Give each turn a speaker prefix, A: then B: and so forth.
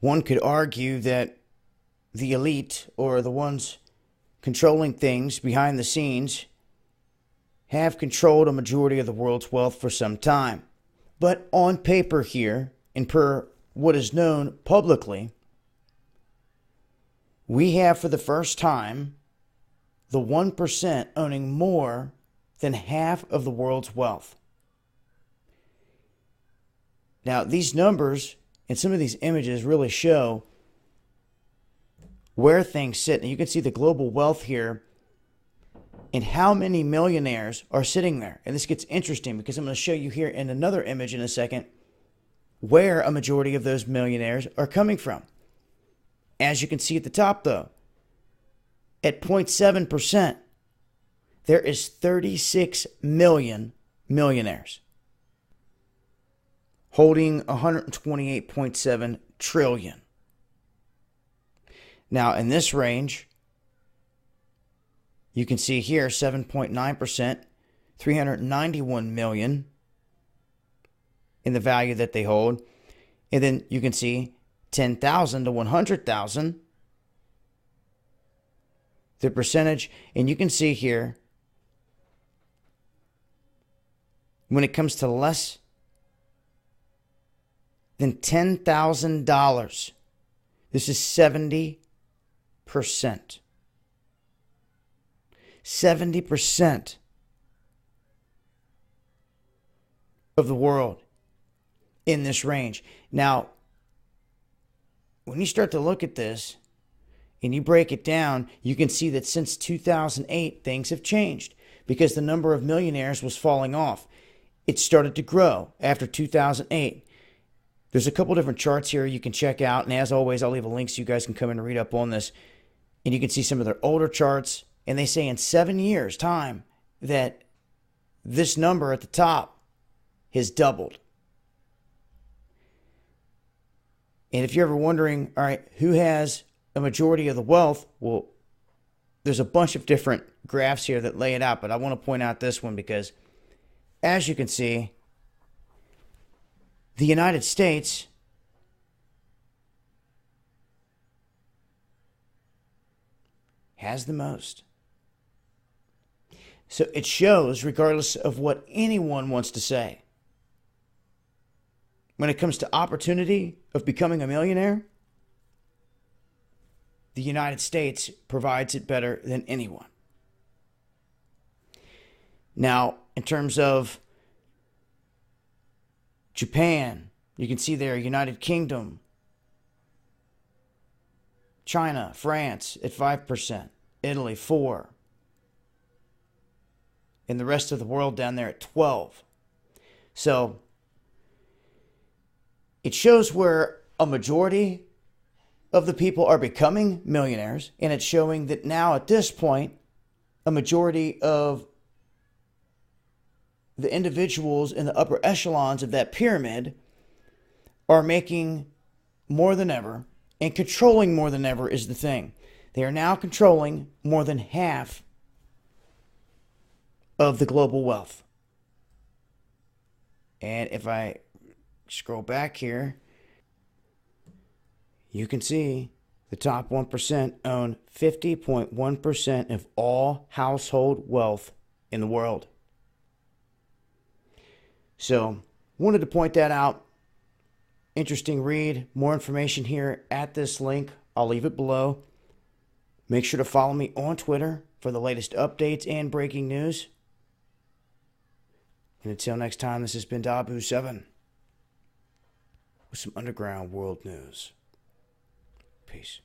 A: One could argue that the elite, or the ones controlling things behind the scenes, have controlled a majority of the world's wealth for some time. But on paper here, and per what is known publicly, we have for the first time the 1% owning more than half of the world's wealth. Now, these numbers and some of these images really show where things sit. And you can see the global wealth here and how many millionaires are sitting there. And this gets interesting because I'm going to show you here in another image in a second where a majority of those millionaires are coming from. As you can see at the top, though, at 0.7%, there is 36 million millionaires holding 128.7 trillion. Now, in this range, you can see here 7.9%, 391 million in the value that they hold. And then you can see 10,000 to 100,000, the percentage. And you can see here, when it comes to less than $10,000, this is 70%. 70% of the world in this range. Now, when you start to look at this and you break it down, you can see that since 2008, things have changed because the number of millionaires was falling off. It started to grow after 2008. There's a couple different charts here you can check out. And as always, I'll leave a link so you guys can come in and read up on this. And you can see some of their older charts. And they say in 7 years' time that this number at the top has doubled. And if you're ever wondering, all right, who has a majority of the wealth? Well, there's a bunch of different graphs here that lay it out. But I want to point out this one because, as you can see, the United States has the most. So it shows, regardless of what anyone wants to say, when it comes to opportunity of becoming a millionaire, the United States provides it better than anyone. Now, in terms of Japan, you can see there, United Kingdom, China, France at 5%, Italy 4%, and the rest of the world down there at 12%. So it shows where a majority of the people are becoming millionaires, and it's showing that now at this point, a majority of the individuals in the upper echelons of that pyramid are making more than ever, and controlling more than ever is the thing. They are now controlling more than half of the global wealth. And if I scroll back here, you can see the top 1% own 50.1% of all household wealth in the world. So, wanted to point that out. Interesting read. More information here at this link. I'll leave it below. Make sure to follow me on Twitter for the latest updates and breaking news. And until next time, this has been Dabu7 with some underground world news. Peace.